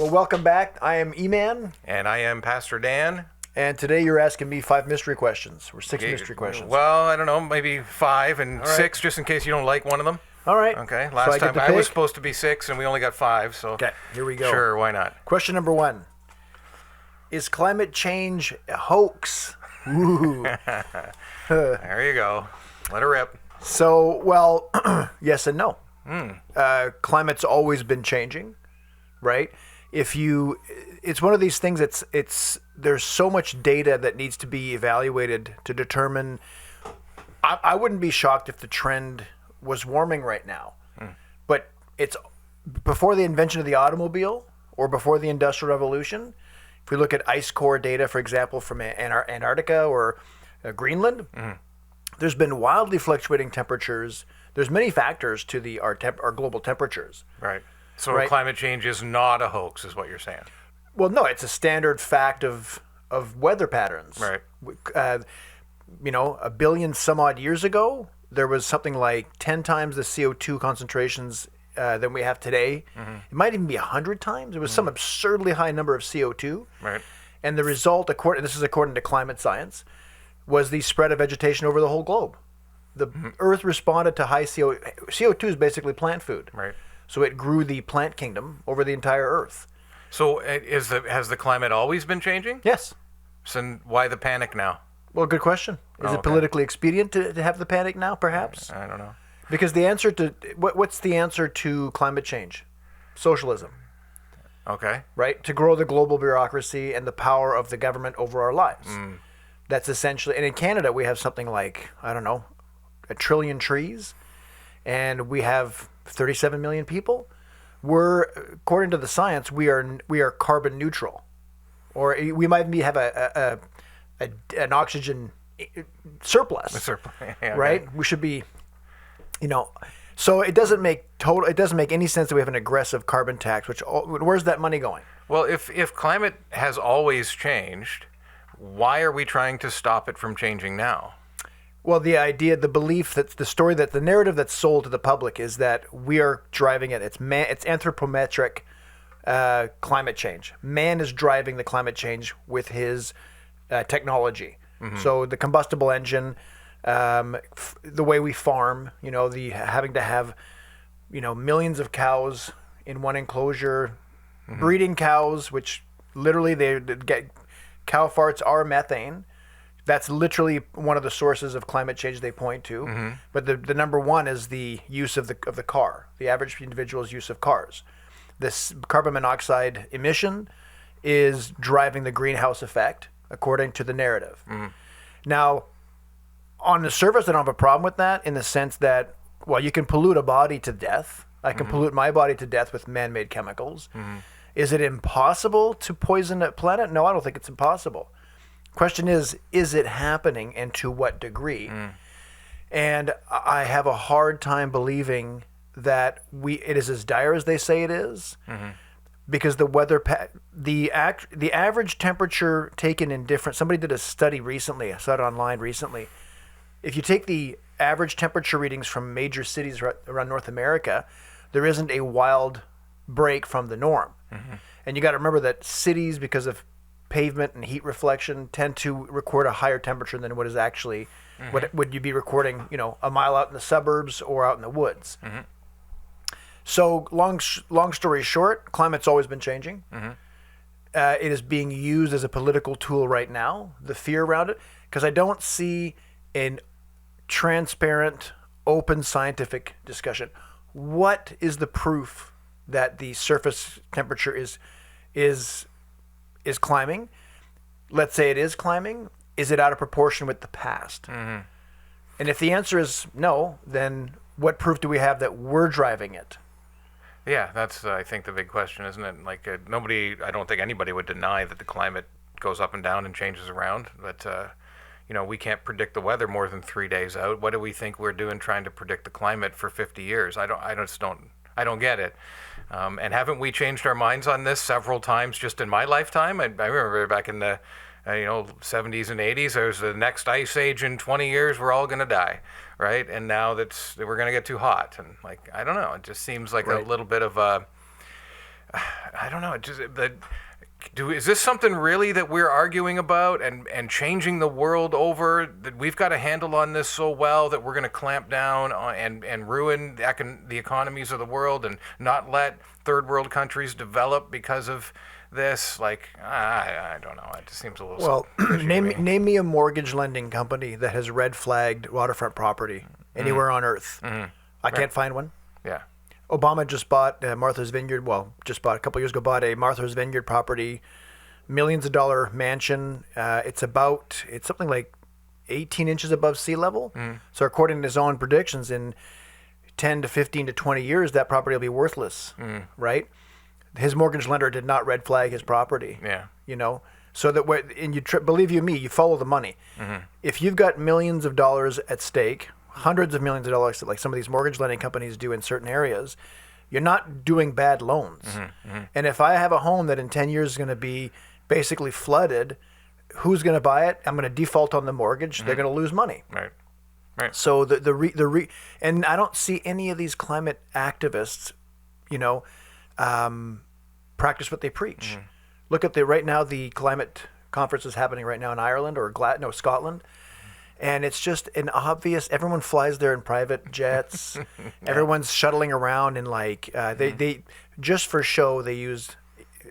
Well, welcome back. I am E-Man. And I am Pastor Dan. And today you're asking me 5 mystery questions, or 6 mystery questions. Well, I don't know, maybe 5 and 6, just in case you don't like one of them. All right. Okay, last time I was supposed to be 6 and we only got 5, so. Okay, here we go. Sure, why not? Question number 1. Is climate change a hoax? Ooh. There you go. Let her rip. So, well, yes and no. Climate's always been changing, right? It's one of these things there's so much data that needs to be evaluated to determine. I wouldn't be shocked if the trend was warming right now, but it's before the invention of the automobile or before the Industrial Revolution. If we look at ice core data, for example, from Antarctica or Greenland, there's been wildly fluctuating temperatures. There's many factors to our global temperatures. Right. So climate change is not a hoax, is what you're saying. Well, no, it's a standard fact of weather patterns. Right. A billion some odd years ago, there was something like 10 times the CO2 concentrations than we have today. It might even be 100 times. It was some absurdly high number of CO2. Right. And the result, this is according to climate science, was the spread of vegetation over the whole globe. The Earth responded to high CO2. CO2 is basically plant food. Right. So it grew the plant kingdom over the entire Earth. So has the climate always been changing? Yes. So why the panic now? Well, good question. Is it politically expedient to have the panic now, perhaps? I don't know. Because the answer to what's the answer to climate change? Socialism. Okay. Right? To grow the global bureaucracy and the power of the government over our lives. That's essentially, and in Canada we have something like, I don't know, 1 trillion trees, and we have 37 million people. According to the science, we are carbon neutral, or we might have an oxygen surplus. A surplus, yeah, right? Okay. We should be, So it doesn't make any sense that we have an aggressive carbon tax. Where's that money going? Well, if climate has always changed, why are we trying to stop it from changing now? Well, the belief that the narrative that's sold to the public is that we are driving it. It's anthropometric climate change. Man is driving the climate change with his technology. So the combustible engine, the way we farm, the having to have, millions of cows in one enclosure, breeding cows, which literally they get cow farts are methane. That's literally one of the sources of climate change they point to. But the number one is the use of the car, the average individual's use of cars. This carbon monoxide emission is driving the greenhouse effect, according to the narrative. Now, on the surface, I don't have a problem with that in the sense that, well, you can pollute a body to death. I can pollute my body to death with man-made chemicals. Is it impossible to poison a planet? No, I don't think it's impossible. Question is it happening and to what degree? And I have a hard time believing that it is as dire as they say it is, because the average temperature taken in somebody did a study recently, I saw it online recently. If you take the average temperature readings from major cities around North America, there isn't a wild break from the norm. And you got to remember that cities, because of pavement and heat reflection, tend to record a higher temperature than what is actually what would you be recording, a mile out in the suburbs or out in the woods. So long story short, climate's always been changing. It is being used as a political tool right now, the fear around it, because I don't see a transparent, open scientific discussion. What is the proof that the surface temperature is climbing? Let's say it is climbing. Is it out of proportion with the past? And if the answer is no, then what proof do we have that we're driving it? Yeah, that's I think the big question, isn't it? Like I don't think anybody would deny that the climate goes up and down and changes around. But we can't predict the weather more than 3 days out. What do we think we're doing trying to predict the climate for 50 years? I don't get it. And haven't we changed our minds on this several times just in my lifetime? I remember back in the 70s and 80s, there's the next ice age in 20 years, we're all going to die, right? And now we're going to get too hot. And I don't know, it just seems like a little bit of I don't know. Is this something really that we're arguing about and changing the world over? That we've got a handle on this so well that we're going to clamp down on and ruin the economies of the world and not let third world countries develop because of this? Like, I don't know. It just seems a little. Well, fishy to me. name me a mortgage lending company that has red flagged waterfront property anywhere on Earth. I can't find one. Yeah. Obama just bought Martha's Vineyard. Well, just bought a couple years ago. Bought a Martha's Vineyard property, millions of dollar mansion. It's something like 18 inches above sea level. So according to his own predictions, in 10 to 15 to 20 years, that property will be worthless. Right? His mortgage lender did not red flag his property. Yeah. You know, so that believe you me, you follow the money. If you've got millions of dollars at stake, hundreds of millions of dollars, like some of these mortgage lending companies do in certain areas, you're not doing bad loans. And if I have a home that in 10 years is going to be basically flooded, who's going to buy it? I'm going to default on the mortgage. They're going to lose money. Right. Right. So and I don't see any of these climate activists, practice what they preach. Look at right now the climate conference is happening right now in Ireland or Scotland. And it's just an obvious. Everyone flies there in private jets. Everyone's shuttling around in they just for show. They used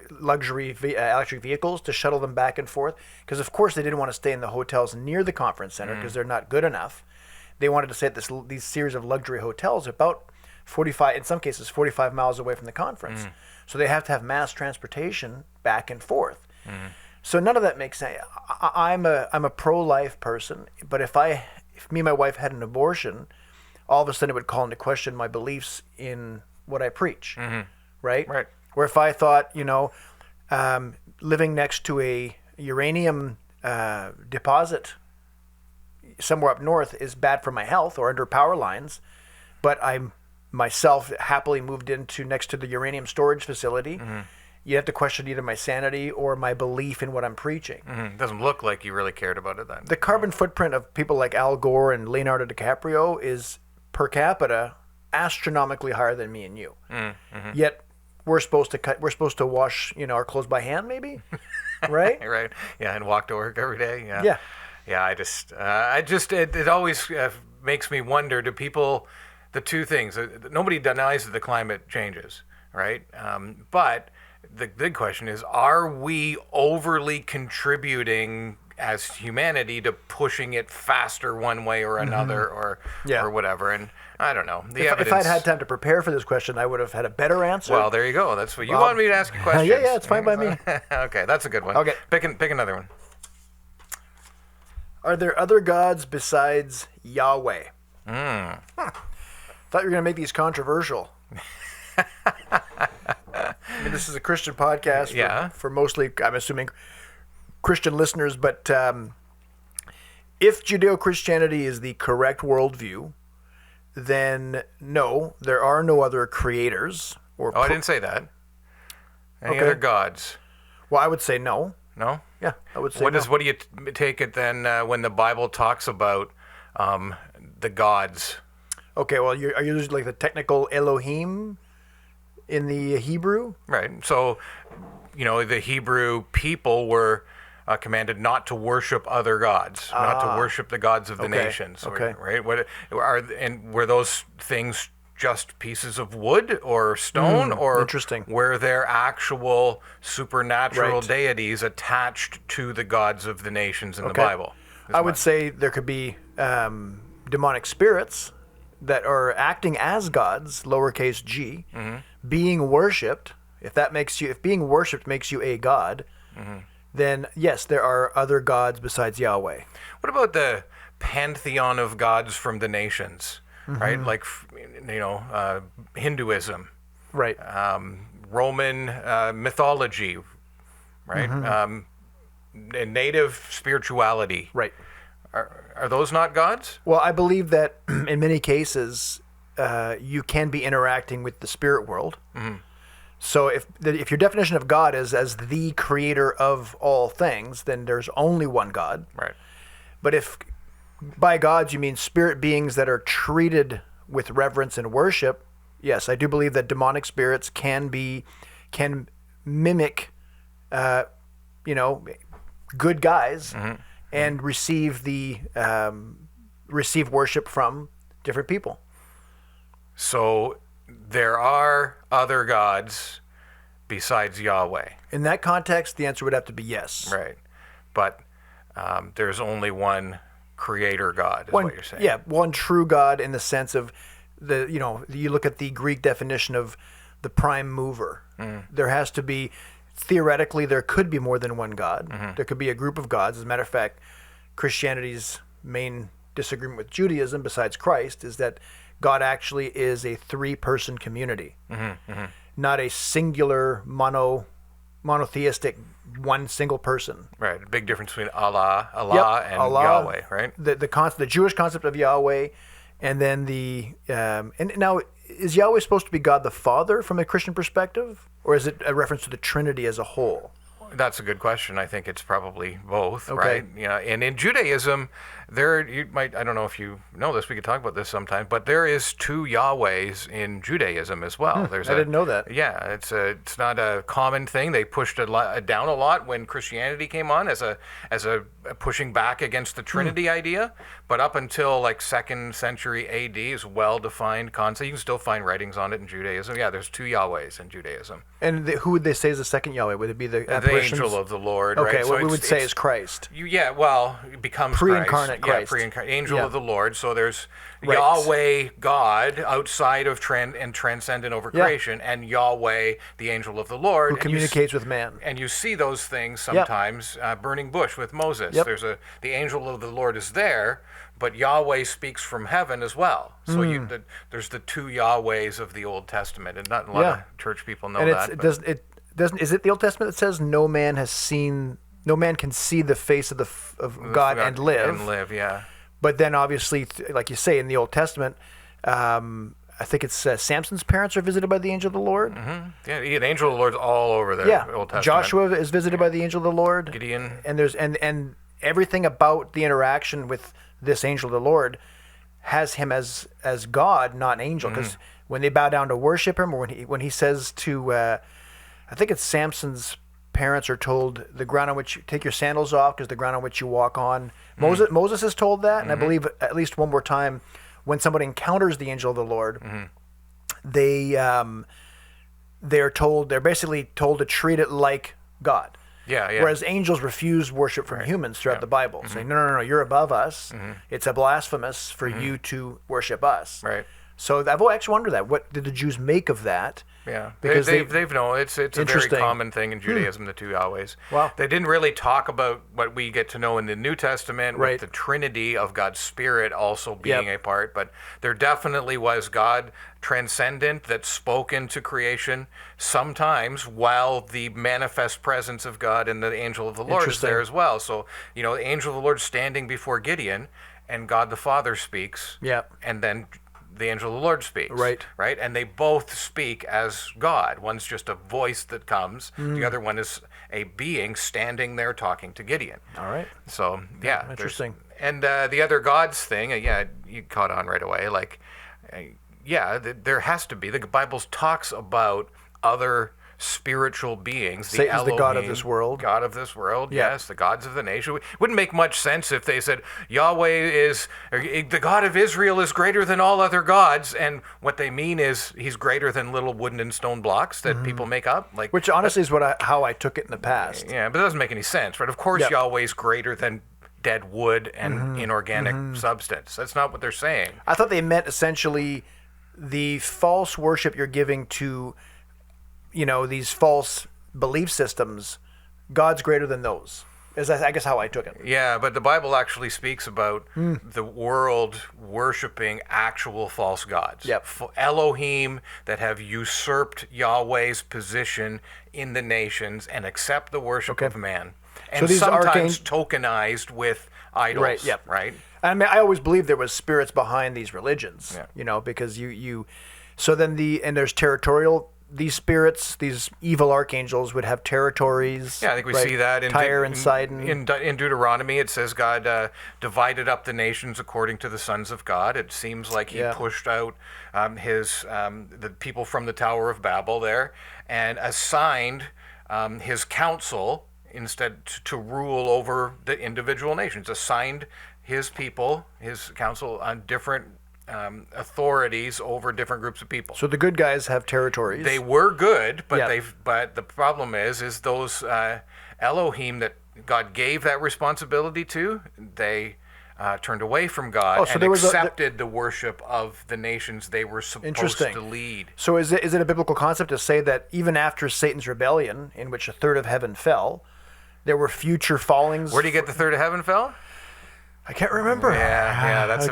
luxury electric vehicles to shuttle them back and forth because, of course, they didn't want to stay in the hotels near the conference center because they're not good enough. They wanted to stay at these series of luxury hotels about 45, in some cases, 45 miles away from the conference. So they have to have mass transportation back and forth. So none of that makes sense. I'm a pro-life person, but if me and my wife had an abortion, all of a sudden it would call into question my beliefs in what I preach, right? Right. Where if I thought, living next to a uranium deposit somewhere up north is bad for my health or under power lines, but I'm myself happily moved into next to the uranium storage facility, you have to question either my sanity or my belief in what I'm preaching. It doesn't look like you really cared about it then. The carbon footprint of people like Al Gore and Leonardo DiCaprio is per capita astronomically higher than me and you. Yet we're supposed to wash, our clothes by hand, maybe, right? Right. Yeah, and walk to work every day. Yeah. Yeah. Yeah. It always makes me wonder. Do people? The two things. Nobody denies that the climate changes, right? But the big question is, are we overly contributing as humanity to pushing it faster one way or another or whatever? And I don't know. If I'd had time to prepare for this question, I would have had a better answer. Well, there you go. That's what you wanted me to ask you questions. Yeah, it's fine by me. Okay, that's a good one. Okay. Pick another one. Are there other gods besides Yahweh? Thought you were going to make these controversial. I mean, this is a Christian podcast for mostly, I'm assuming, Christian listeners. But if Judeo-Christianity is the correct worldview, then no, there are no other creators. I didn't say that. Any other gods? Well, I would say no. No? Yeah, I would say What no. do you take it then when the Bible talks about the gods? Okay, well, are you using like the technical Elohim in the Hebrew? Right. So, the Hebrew people were commanded not to worship other gods, not to worship the gods of the nations. Okay. Right. Were those things just pieces of wood or stone, or interesting. Were there actual supernatural deities attached to the gods of the nations in the Bible? I would say there could be demonic spirits that are acting as gods, lowercase g, being worshipped. If being worshipped makes you a god, then yes, there are other gods besides Yahweh. What about the pantheon of gods from the nations? Right, like Hinduism, right? Roman mythology, right? And native spirituality, right? Are those not gods? Well, I believe that in many cases you can be interacting with the spirit world. So if your definition of God is as the creator of all things, then there's only one God. Right. But if by gods you mean spirit beings that are treated with reverence and worship, yes, I do believe that demonic spirits can be can mimic, good guys and receive receive worship from different people. So there are other gods besides Yahweh. In that context, the answer would have to be yes. Right. But there's only one creator God, is what you're saying. Yeah, one true God in the sense of you look at the Greek definition of the prime mover. There has to be, theoretically, there could be more than one God. There could be a group of gods. As a matter of fact, Christianity's main disagreement with Judaism, besides Christ, is that God actually is a three-person community, not a singular monotheistic one single person. Right. A big difference between Allah and Allah, Yahweh, right? The Jewish concept of Yahweh, and then and now, is Yahweh supposed to be God the Father from a Christian perspective, or is it a reference to the Trinity as a whole? That's a good question. I think it's probably both, Okay. right? Yeah, and in Judaism, I don't know if you know this, we could talk about this sometime, but there is two Yahwehs in Judaism as well. I didn't know that. Yeah, it's not a common thing. They pushed it down a lot when Christianity came on as a pushing back against the Trinity idea, but up until like 2nd century AD is well-defined concept. You can still find writings on it in Judaism. Yeah, there's two Yahwehs in Judaism. And who would they say is the second Yahweh? Would it be the angel of the Lord, okay, right? what we would say is Christ. It becomes Pre-incarnate Christ. Yeah, angel of the Lord. So there's Right. Yahweh God outside of and transcendent over creation, and Yahweh the angel of the Lord Who communicates with man. And you see those things sometimes. Burning bush with Moses. Yep. There's the angel of the Lord is there, but Yahweh speaks from heaven as well. So there's the two Yahwehs of the Old Testament, and not a lot of church people know that. Is it the Old Testament that says no man can see the face of God and live? And live, yeah. But then obviously, like you say, in the Old Testament, I think it's Samson's parents are visited by the angel of the Lord. Yeah, the angel of the Lord's all over the Old Testament. Joshua is visited by the angel of the Lord. Gideon. And there's and everything about the interaction with this angel of the Lord has him as God, not an angel. Because when they bow down to worship him, or when he says to, I think it's Samson's parents are told, the ground on which you take your sandals off, because the ground on which you walk on. Moses is told that, and I believe at least one more time, when somebody encounters the angel of the Lord, they're basically told to treat it like God. Yeah. Whereas angels refuse worship from humans throughout the Bible, saying, no, you're above us. It's a blasphemous for you to worship us. Right. So I've always wondered that. What did the Jews make of that? Yeah, Because they've known it's a very Interesting. common thing in Judaism, the two Yahwehs. Wow. They didn't really talk about what we get to know in the New Testament Right. with the Trinity of God's Spirit also being a part, but there definitely was God transcendent that spoke into creation sometimes, while the manifest presence of God and the angel of the Lord is there as well. So, the angel of the Lord standing before Gideon, and God the Father speaks, and then the angel of the Lord speaks. Right. And they both speak as God. One's just a voice that comes. The other one is a being standing there talking to Gideon. All right. So, yeah. Interesting. And the other gods thing, you caught on right away. There has to be. The Bible talks about other spiritual beings. Satan's the god of Elohim, this world. God of this world, yes. The gods of the nation. It wouldn't make much sense if they said Yahweh is, the God of Israel is greater than all other gods, and what they mean is he's greater than little wooden and stone blocks that people make up. Which honestly is how I took it in the past. Yeah, but it doesn't make any sense, right? Of course Yahweh's greater than dead wood and inorganic substance. That's not what they're saying. I thought they meant essentially the false worship you're giving to these false belief systems. God's greater than those, is I guess how I took it. Yeah, but the Bible actually speaks about the world worshiping actual false gods. Yep. Elohim that have usurped Yahweh's position in the nations and accept the worship of man. And so these sometimes tokenized with idols. Right? I mean, I always believed there was spirits behind these religions, Yeah. because so then and there's territorial these spirits, these evil archangels, would have territories. Yeah, I think we see that in Tyre and Sidon. In Deuteronomy. It says God divided up the nations according to the sons of God. It seems like he pushed out the people from the Tower of Babel there and assigned his council instead to rule over the individual nations. Assigned his people, his council, on different authorities over different groups of people. So the good guys have territories. They were good, but but the problem is those Elohim that God gave that responsibility to, they turned away from God and accepted the worship of the nations they were supposed to lead. So is it a biblical concept to say that even after Satan's rebellion, in which a third of heaven fell, there were future fallings? Where do you get the third of heaven fell? I can't remember. Yeah, that's a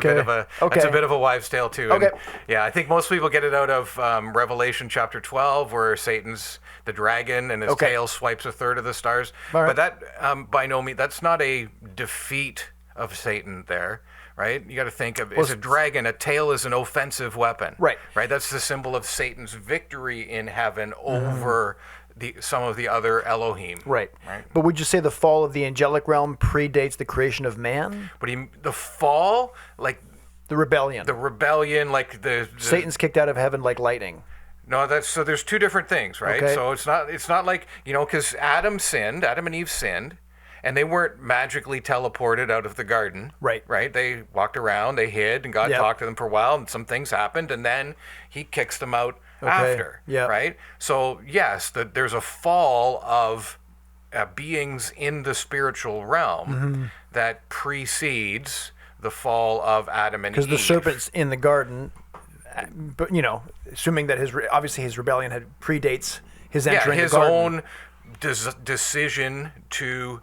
bit of a wives' tale too. Okay. And, yeah, I think most people get it out of Revelation chapter 12, where Satan's the dragon and his tail swipes a third of the stars. All right. But that, by no means, that's not a defeat of Satan there, right? You got to think of it's a dragon. A tail is an offensive weapon. Right. Right. That's the symbol of Satan's victory in heaven over some of the other Elohim. Right. But would you say the fall of the angelic realm predates the creation of man? But the fall, like the rebellion. Like the Satan's kicked out of heaven like lightning. No, so there's two different things, right? Okay. So it's not like, because Adam and Eve sinned, and they weren't magically teleported out of the garden. Right. Right? They walked around, they hid, and God talked to them for a while, and some things happened, and then he kicks them out after. Yeah. Right? So, yes, there's a fall of beings in the spiritual realm that precedes the fall of Adam and Eve. Because the serpent's in the garden, but, assuming that his rebellion predates his entering the garden. His own decision to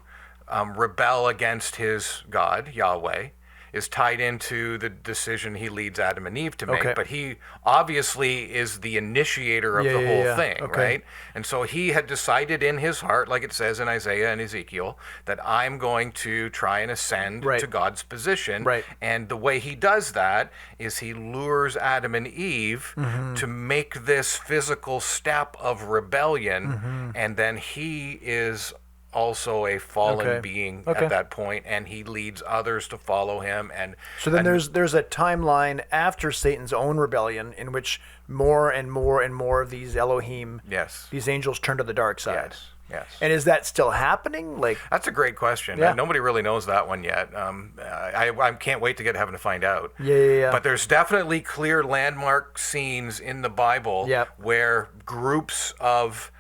rebel against his God, Yahweh, is tied into the decision he leads Adam and Eve to make. Okay. But he obviously is the initiator of the whole thing, right? And so he had decided in his heart, like it says in Isaiah and Ezekiel, that I'm going to try and ascend to God's position. Right. And the way he does that is he lures Adam and Eve to make this physical step of rebellion, and then he is also a fallen being at that point, and he leads others to follow him. And so then there's a timeline after Satan's own rebellion in which more and more and more of these Elohim, these angels, turn to the dark side. Yes. And is that still happening? That's a great question. Yeah. Nobody really knows that one yet. I can't wait to get heaven to find out. Yeah. But there's definitely clear landmark scenes in the Bible where groups of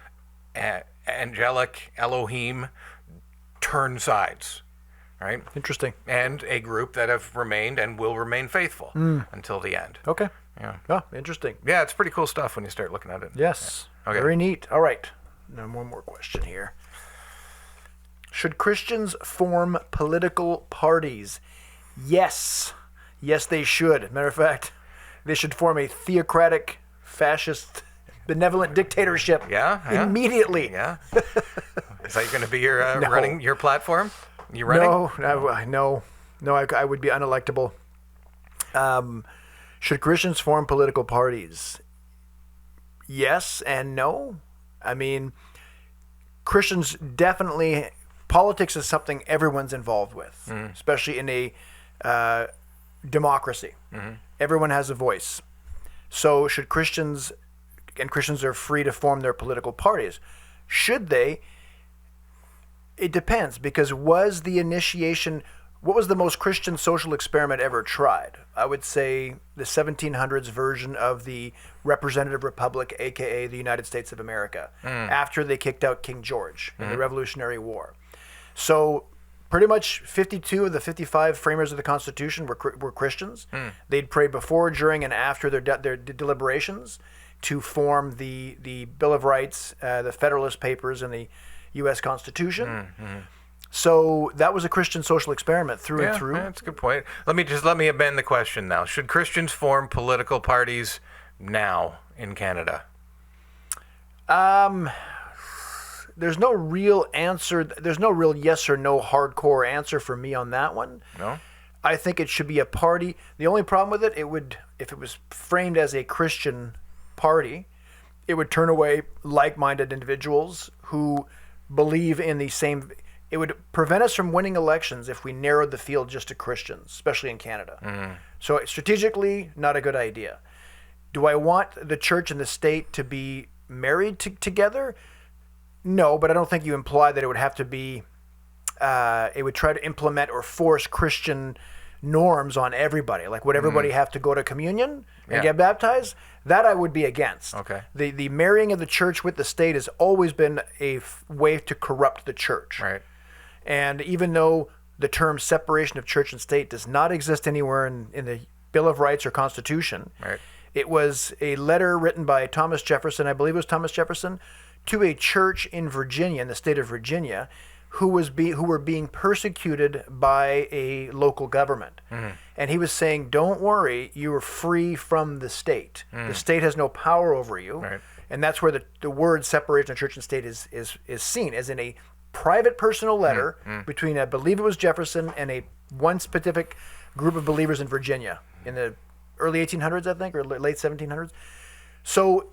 angelic Elohim turn sides, right? Interesting. And a group that have remained and will remain faithful until the end. Okay. Yeah. Oh, interesting. Yeah, it's pretty cool stuff when you start looking at it. Yes. Yeah. Okay. Very neat. All right. Now one more question here. Should Christians form political parties? Yes. Yes, they should. Matter of fact, they should form a theocratic, fascist, benevolent dictatorship immediately. Yeah. Is that going to be your running your platform? You running? No. I would be unelectable. Should Christians form political parties? Yes and no. I mean, Christians definitely. Politics is something everyone's involved with, especially in a democracy. Everyone has a voice. So should Christians, and Christians are free to form their political parties. Should they? It depends, because what was the most Christian social experiment ever tried? I would say the 1700s version of the representative republic, aka the United States of America, after they kicked out King George in the Revolutionary War. So pretty much 52 of the 55 framers of the Constitution were Christians. They'd pray before, during, and after their deliberations to form the Bill of Rights, the Federalist Papers, and the U.S. Constitution. So that was a Christian social experiment through and through. Yeah, that's a good point. Let me amend the question now. Should Christians form political parties now in Canada? There's no real answer. There's no real yes or no hardcore answer for me on that one. No? I think it should be a party. The only problem with it, if it was framed as a Christian party, it would turn away like-minded individuals who believe in the same. It would prevent us from winning elections if we narrowed the field just to Christians, especially in Canada. So strategically, not a good idea. Do I want the church and the state to be married together? No, but I don't think you imply that it would have to be. It would try to implement or force Christian norms on everybody. Like, would everybody have to go to communion and get baptized? That I would be against. Okay. The marrying of the church with the state has always been a way to corrupt the church. Right. And even though the term separation of church and state does not exist anywhere in the Bill of Rights or Constitution, Right. it was a letter written by Thomas Jefferson, I believe it was Thomas Jefferson, to a church in Virginia, in the state of Virginia, who were being persecuted by a local government. And he was saying, don't worry, you are free from the state. The state has no power over you. Right. And that's where the word separation of church and state is seen, as in a private personal letter between, I believe it was Jefferson, and one specific group of believers in Virginia in the early 1800s, I think, or late 1700s. So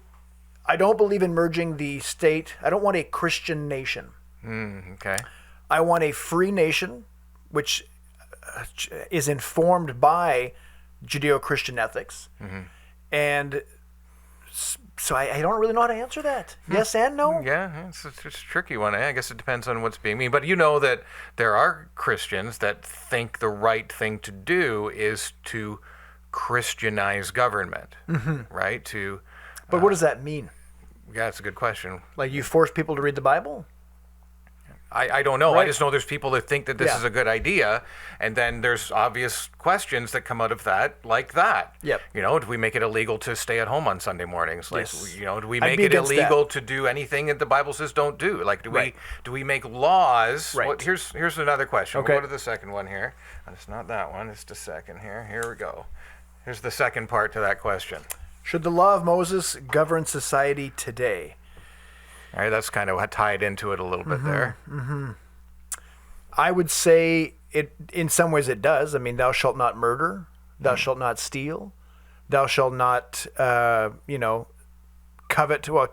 I don't believe in merging the state. I don't want a Christian nation. Okay. I want a free nation, which is informed by Judeo-Christian ethics. And so I don't really know how to answer that. Yes and no? Yeah, it's a tricky one. I guess it depends on what's being mean. But you know that there are Christians that think the right thing to do is to Christianize government, right? But what does that mean? Yeah, it's a good question. Like, you force people to read the Bible? I don't know. Right. I just know there's people that think that this is a good idea, and then there's obvious questions that come out of that, like that. Yep. You know, do we make it illegal to stay at home on Sunday mornings? Like, Yes. you know, do we I'd make be it against illegal that. to do anything that the Bible says don't do? Like, Right. do we make laws? Right. Well, here's another question. Okay. We'll go to the second one here. And it's not that one. It's the second here. Here we go. Here's the second part to that question. Should the law of Moses govern society today? All right, that's kind of tied into it a little bit there. I would say it. In some ways, it does. I mean, thou shalt not murder. Thou shalt not steal. Thou shalt not, covet. Well,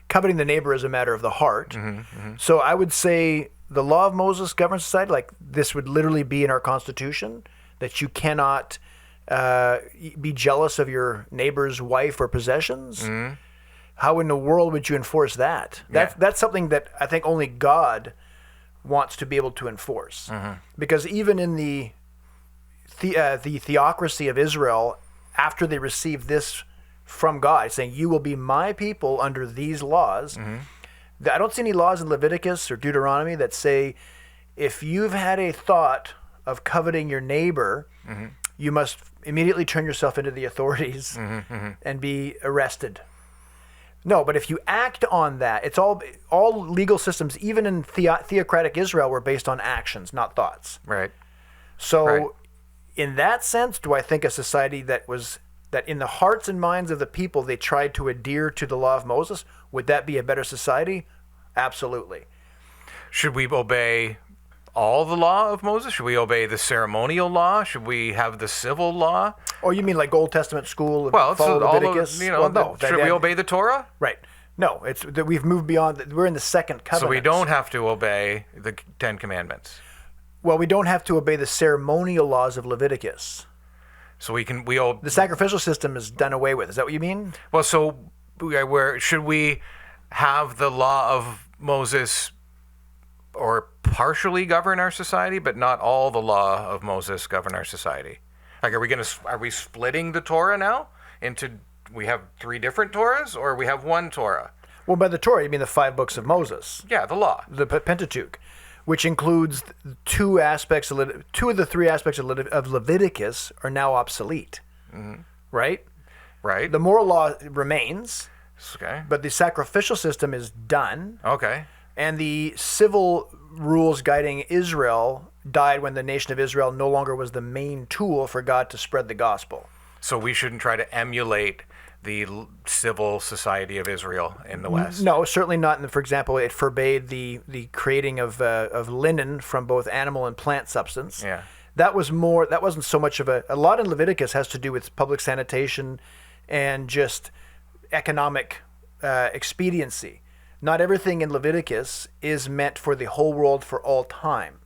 coveting the neighbor is a matter of the heart. So I would say the law of Moses governs society. Like, this would literally be in our Constitution, that you cannot be jealous of your neighbor's wife or possessions. How in the world would you enforce that? That's something that I think only God wants to be able to enforce. Because even in the theocracy of Israel, after they received this from God, saying, you will be my people under these laws, I don't see any laws in Leviticus or Deuteronomy that say, if you've had a thought of coveting your neighbor, you must immediately turn yourself into the authorities and be arrested. No, but if you act on that, it's all legal systems, even in Theocratic Israel, were based on actions, not thoughts. Right. So, Right. in that sense, do I think a society that in the hearts and minds of the people they tried to adhere to the law of Moses, would that be a better society? Absolutely. Should we obey all the law of Moses? Should we obey the ceremonial law? Should we have the civil law? Or you mean like Old Testament school? Well, follow so all Leviticus? of, you know, Well, no. should we obey the Torah? Right. No, it's that we've moved beyond. We're in the second covenant. So we don't have to obey the Ten Commandments. Well, we don't have to obey the ceremonial laws of Leviticus. So The sacrificial system is done away with. Is that what you mean? Well, so where should we have the law of Moses or partially govern our society, but not all the law of Moses govern our society? Like, are we splitting the Torah now into, we have 3 different Torahs, or we have one Torah? Well, by the Torah, you mean the 5 books of Moses, Yeah, the law. the Pentateuch, which includes two of the 3 aspects of Leviticus are now obsolete. Right? Right. The moral law remains, Okay. but the sacrificial system is done. Okay. And the civil rules guiding Israel died when the nation of Israel no longer was the main tool for God to spread the gospel. So we shouldn't try to emulate the civil society of Israel in the West. No, certainly not. For example, it forbade the creating of linen from both animal and plant substance. Yeah. That wasn't so much of a lot in Leviticus has to do with public sanitation and just economic expediency. Not everything in Leviticus is meant for the whole world for all time,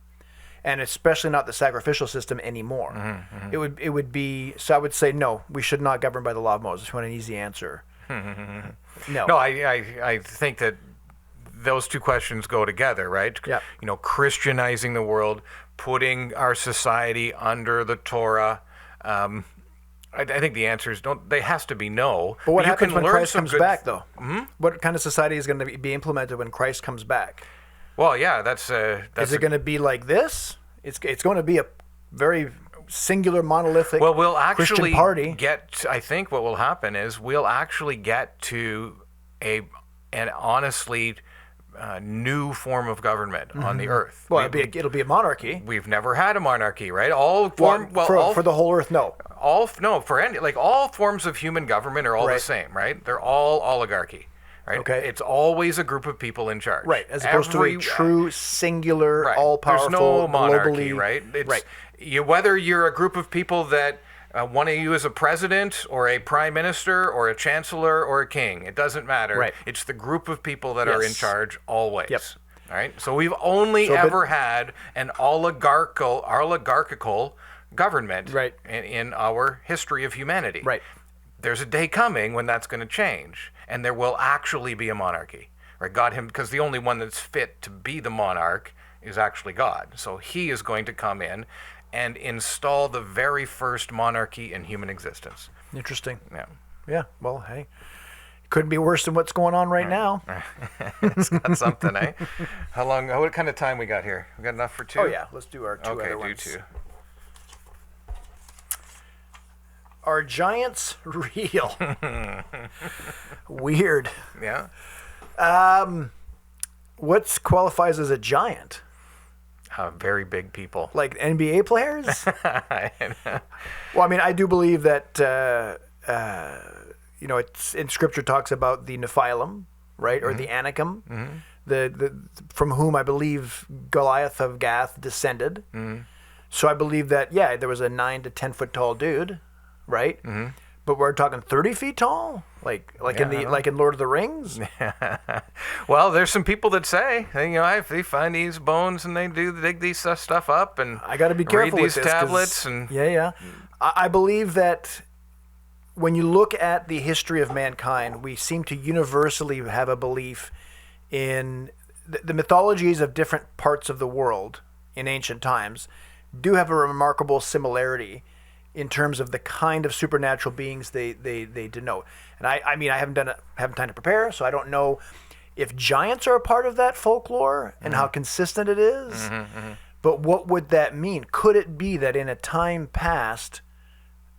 and especially not the sacrificial system anymore. It would be, so I would say no, we should not govern by the law of Moses. If you want an easy answer. No. No, I think that those two questions go together, right? Yeah. Christianizing the world, putting our society under the Torah. I think the answer is don't. They has to be no. But what you happens can when learn Christ some comes good- back, though? What kind of society is going to be implemented when Christ comes back? Well, yeah, that's Is it going to be like this? It's going to be a very singular, monolithic well, we'll Christian actually party. I think what will happen is we'll actually get to an honestly new form of government on the earth. Well, it'll be a monarchy. We've never had a monarchy, right? For the whole earth, no. All forms of human government are all the same, right? They're all oligarchy, right? Okay. It's always a group of people in charge, Right, as opposed to a true, singular, right. all-powerful, There's no monarchy, globally, right? right. Whether you're a group of people that one of you is a president or a prime minister or a chancellor or a king, it doesn't matter. Right. It's the group of people that are in Yes. charge always. Yep. All right. So we've only ever had an oligarchical government Right. in our history of humanity. Right. There's a day coming when that's going to change, and there will actually be a monarchy. Right? Because the only one that's fit to be the monarch is actually God. So he is going to come in and install the very first monarchy in human existence. Interesting. Yeah. Yeah, well, hey, couldn't be worse than what's going on right now. It's got something, eh? What kind of time we got here? We got enough for two? Oh, yeah, let's do our two Okay, other do ones. two. Are giants real? Weird. Yeah. What qualifies as a giant? Very big people. Like NBA players? Well, I mean, I do believe that, it's in Scripture talks about the Nephilim, right, or the Anakim, the from whom I believe Goliath of Gath descended. So I believe that, yeah, there was a 9 to 10 foot tall dude, right? But we're talking 30 feet tall, like in Lord of the Rings. Well, there's some people that say, if they find these bones and they dig these stuff up, and I got to be careful read with these this, 'cause- tablets, and yeah. I believe that when you look at the history of mankind, we seem to universally have a belief in the mythologies of different parts of the world in ancient times do have a remarkable similarity in terms of the kind of supernatural beings they denote. And I mean, I haven't time to prepare, so I don't know if giants are a part of that folklore and how consistent it is. But what would that mean? Could it be that in a time past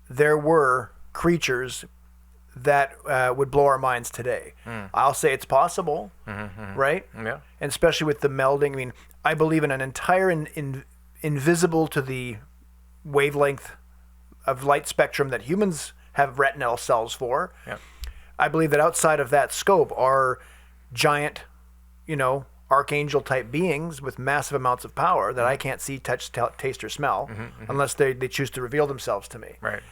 there were creatures that would blow our minds today? I'll say it's possible, right? Yeah. And especially with the melding. I mean, I believe in an entire invisible to the wavelength of light spectrum that humans have retinal cells for. Yeah. I believe that outside of that scope are giant, archangel type beings with massive amounts of power that I can't see, touch, taste, or smell unless they choose to reveal themselves to me. Right.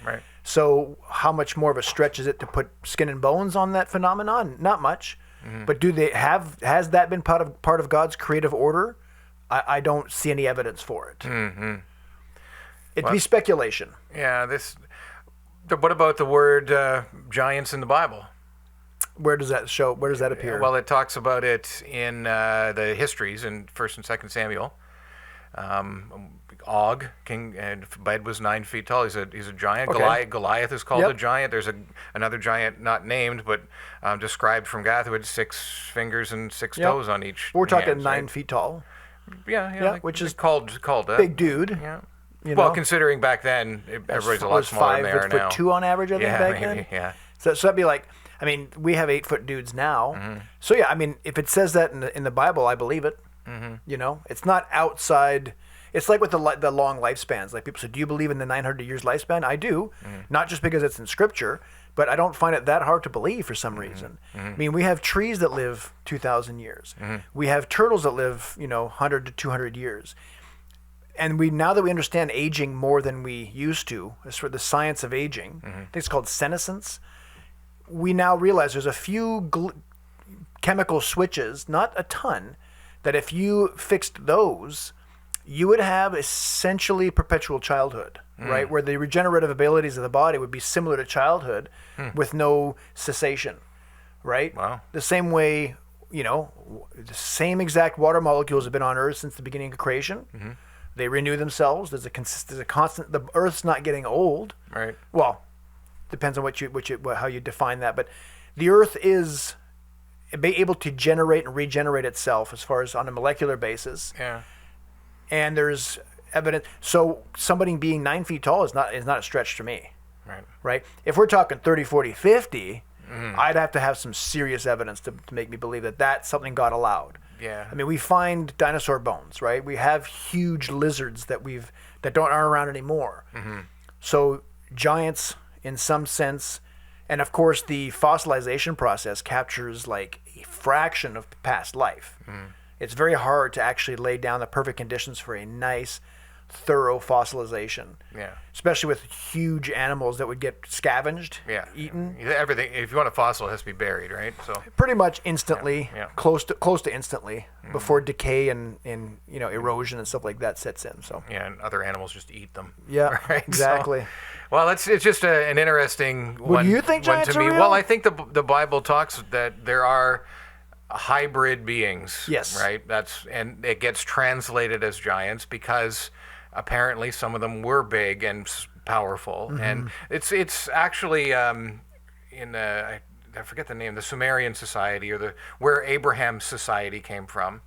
So how much more of a stretch is it to put skin and bones on that phenomenon? Not much. But has that been part of God's creative order? I don't see any evidence for it. It'd be speculation. Yeah. What about the word giants in the Bible? Where does that show? Where does that appear? Well, it talks about it in the histories in 1st and 2nd Samuel. Og, king, and Bed was 9 feet tall. He's a giant. Okay. Goliath is called a giant. There's another giant not named, but described from Gath who had 6 fingers and 6 toes on each. We're talking hands, 9 right? feet tall. Yeah, which is called that. Big dude. Yeah. Well, considering back then everybody's a lot smaller than they are now. 5'2" on average, I think, Yeah, back maybe, then. yeah. So that'd be like, I mean, we have 8-foot dudes now. So yeah, I mean, if it says that in the Bible, I believe it. It's not outside. It's like with the long lifespans. Like people say, do you believe in the 900 years lifespan? I do, not just because it's in Scripture, but I don't find it that hard to believe for some reason. I mean, we have trees that live 2,000 years. We have turtles that live, 100 to 200 years. And now that we understand aging more than we used to, as for the science of aging, I think it's called senescence, we now realize there's a few chemical switches, not a ton, that if you fixed those, you would have essentially perpetual childhood, right? Where the regenerative abilities of the body would be similar to childhood with no cessation, right? Wow. The same way, the same exact water molecules have been on Earth since the beginning of creation. They renew themselves. There's a constant. The Earth's not getting old. Right. Well, depends on how you define that. But the Earth is able to generate and regenerate itself as far as on a molecular basis. Yeah. And there's evidence. So somebody being 9 feet tall is not a stretch to me. Right. Right. If we're talking 30, 40, 50, I'd have to have some serious evidence to make me believe that that's something God allowed. Yeah. I mean, we find dinosaur bones, right? We have huge lizards that aren't around anymore. So giants, in some sense, and of course the fossilization process captures like a fraction of past life. It's very hard to actually lay down the perfect conditions for a nice, thorough fossilization. Yeah. Especially with huge animals that would get scavenged, eaten. Everything. If you want a fossil, it has to be buried, right? So. Pretty much instantly, Yeah. close to instantly, before decay and erosion and stuff like that sets in. So Yeah, and other animals just eat them. yeah, Right? exactly. So, well, it's just an interesting one. Do you think one giants to are me. real? Well, I think the Bible talks that there are hybrid beings. Yes. Right. And it gets translated as giants because apparently some of them were big and powerful, and it's actually in I forget the name, the Sumerian society or where Abraham's society came from.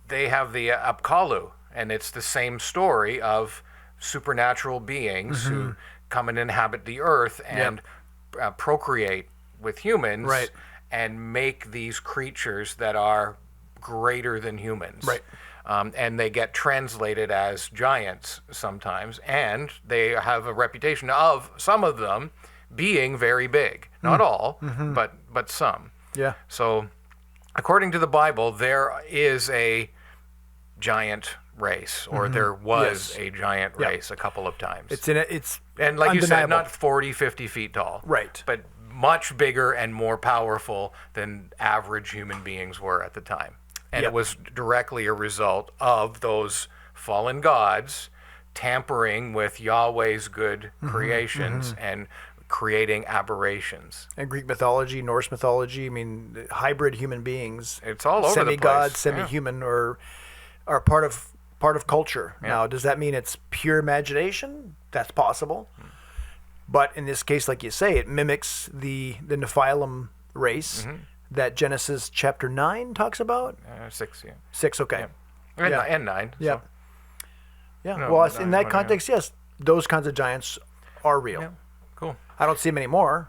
They have the Upkalu, and it's the same story of supernatural beings who come and inhabit the earth and procreate with humans, Right. and make these creatures that are greater than humans. Right. And they get translated as giants sometimes, and they have a reputation of some of them being very big. Not all, but some. Yeah. So, according to the Bible, there is a giant race, or there was a giant race a couple of times. It's and like you said, undeniable. not 40, 50 feet tall. Right. But much bigger and more powerful than average human beings were at the time. And Yep. it was directly a result of those fallen gods tampering with Yahweh's good creations and creating aberrations. And Greek mythology, Norse mythology. I mean, hybrid human beings. It's all over the place. Semi-god, semi-human, are part of culture. Now, does that mean it's pure imagination? That's possible. But in this case, like you say, it mimics the Nephilim race that Genesis chapter 9 talks about. 6, yeah. 6, okay. Yeah. And 9. Yeah. So. Yeah. No, Well, nine, in that yeah. context, yes, those kinds of giants are real. Yeah. Cool. I don't see them anymore.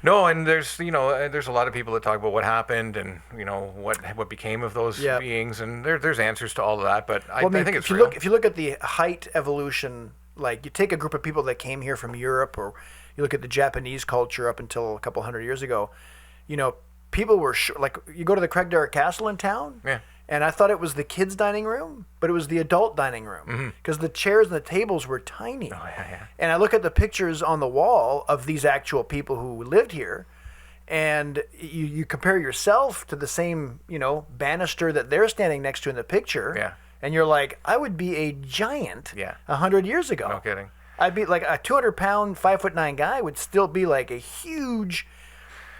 No, and there's there's a lot of people that talk about what happened and what became of those beings, and there's answers to all of that. But I think it's if you real. if you look at the height evolution, like you take a group of people that came here from Europe, or you look at the Japanese culture up until a couple hundred years ago, people were like, you go to the Craigdarroch Castle in town, and I thought it was the kids' dining room, but it was the adult dining room because the chairs and the tables were tiny. Oh, yeah. And I look at the pictures on the wall of these actual people who lived here, and you compare yourself to the same, banister that they're standing next to in the picture, and you're like, I would be a giant 100 years ago. No kidding. I'd be like a 200-pound, 5'9" guy would still be like a huge.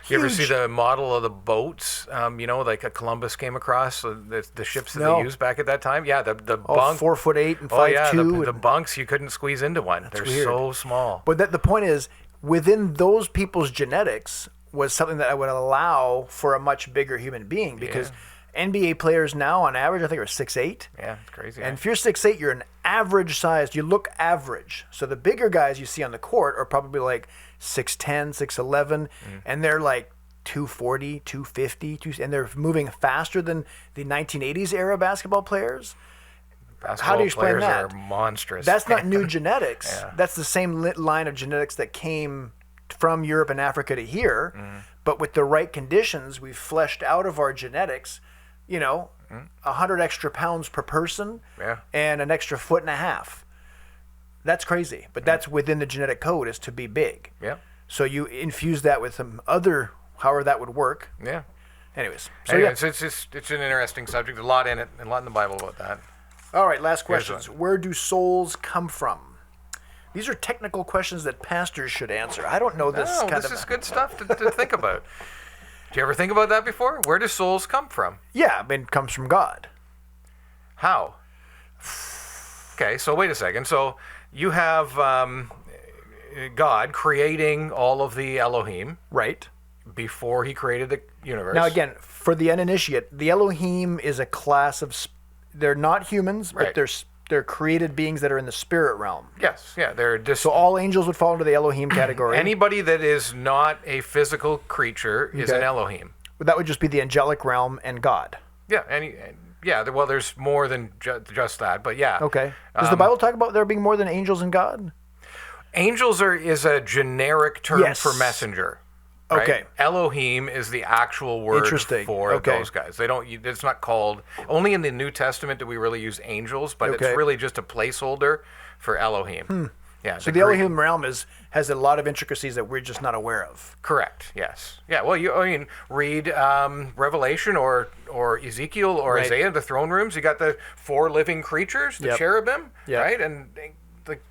You ever see the model of the boats? Like a Columbus came across the ships that they used back at that time. Yeah, the bunk 4'8" and 5'2". Oh yeah, the bunks you couldn't squeeze into one. They're weird. so small. But the point is, within those people's genetics was something that I would allow for a much bigger human being, because NBA players now, on average, I think are 6'8". Yeah, it's crazy. And if you're 6'8", you're an average sized. You look average. So the bigger guys you see on the court are probably like 6'10", 6'11", and they're like 240, 250, and they're moving faster than the 1980s era basketball players. How do you explain players that? are monstrous. That's not new genetics. That's the same line of genetics that came from Europe and Africa to here. But with the right conditions, we've fleshed out of our genetics, 100 extra pounds per person and an extra 1.5 feet. That's crazy. But that's within the genetic code, is to be big. Yeah. So you infuse that with some other, however that would work. Yeah. Anyways, so Anyway, yeah. it's an interesting subject. A lot in it, a lot in the Bible about that. All right, last Here's questions. one. Where do souls come from? These are technical questions that pastors should answer. I don't know this No, kind this of. is good stuff to think about. Did you ever think about that before? Where do souls come from? Yeah, I mean, it comes from God. How? Okay, so wait a second. So you have God creating all of the Elohim Right. before he created the universe. Now, again, for the uninitiate, the Elohim is a class of. They're not humans, but Right. they're created beings that are in the spirit realm. Yes, yeah, they're just So all angels would fall into the Elohim category. anybody that is not a physical creature is an Okay. Elohim. That would just be the angelic realm and God. Yeah, well, there's more than just that, but yeah. Okay. Does the Bible talk about there being more than angels and God? Angels is a generic term Yes. for messenger. Right? Okay. Elohim is the actual word Interesting. for Okay. those guys. They don't. It's not called. Only in the New Testament do we really use angels, but Okay. it's really just a placeholder for Elohim. Yeah. So the Elohim realm has a lot of intricacies that we're just not aware of. Correct. Yes. Yeah. Well, read Revelation or Ezekiel or Right. Isaiah, the throne rooms. You got the 4 living creatures, the Yep. cherubim, Yep. right? And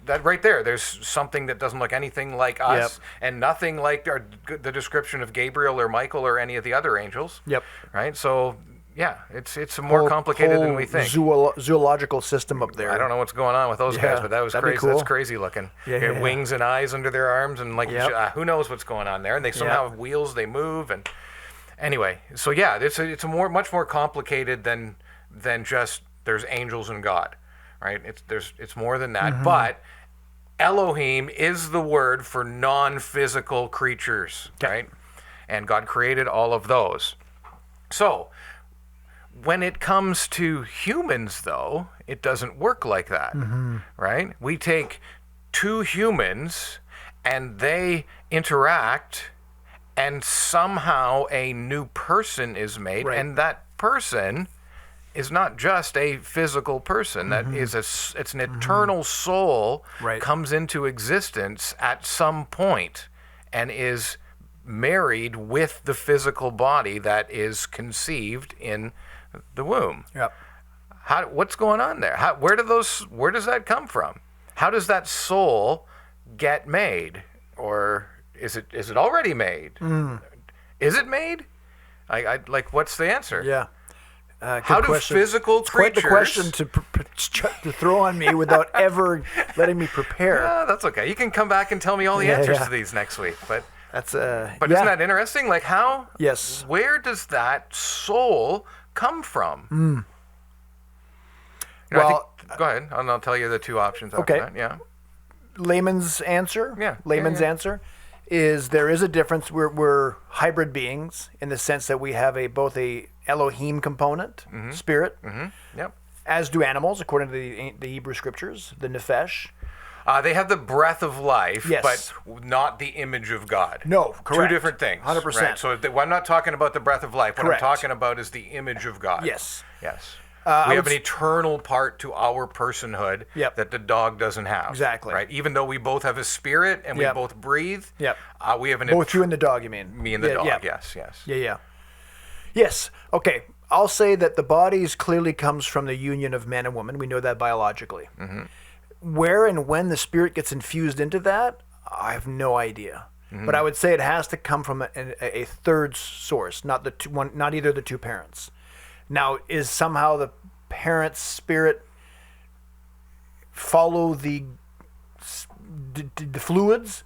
that right there, there's something that doesn't look anything like us, and nothing like the description of Gabriel or Michael or any of the other angels. Yep. Right. So yeah, it's more complicated than we think. Zoological system up there. I don't know what's going on with those Yeah, guys, but that was that'd be crazy. cool. That's crazy looking. Yeah, They have yeah. wings and eyes under their arms, and Yep. who knows what's going on there? And they somehow Yep. have wheels. They move, and anyway. So yeah, it's a much more complicated than just there's angels and God, right? It's more than that. Mm-hmm. But Elohim is the word for non-physical creatures, right? And God created all of those. So when it comes to humans, though, it doesn't work like that, right? We take 2 humans and they interact, and somehow a new person is made, Right. and that person is not just a physical person. That is it's an eternal soul Right. comes into existence at some point and is married with the physical body that is conceived in the womb. Yep. What's going on there? Where does that come from? How does that soul get made? Or is it already made? Is it made? I like, what's the answer? Yeah. Good How do question. physical It's quite the creatures- question to throw on me without ever letting me prepare. That's okay. You can come back and tell me all the Yeah, answers yeah. to these next week. But That's But yeah. isn't that interesting? Like how? Yes. Where does that soul come from? You know, Well, go ahead, and I'll tell you the 2 options after okay. that. Yeah. layman's answer? Yeah. Layman's Yeah, yeah. answer is there is a difference. We're hybrid beings in the sense that we have both a Elohim component, spirit, Yep. as do animals, according to the Hebrew scriptures, the Nefesh. They have the breath of life, Yes. but not the image of God. No, correct. 2 different things. 100%. Right? So I'm not talking about the breath of life. What Correct. I'm talking about is the image of God. Yes. Yes. I We have would an eternal part to our personhood Yep. that the dog doesn't have. Exactly. Right. Even though we both have a spirit and we Yep. both breathe. Yep. We have an Both you and the dog, you mean? me and the Yeah, dog. yeah. Yes. Yes. Yeah. Yes. Okay. I'll say that the body clearly comes from the union of man and woman. We know that biologically. Where and when the spirit gets infused into that, I have no idea. But I would say it has to come from a third source, not not either of the 2 parents. Now, is somehow the parent's spirit follow the fluids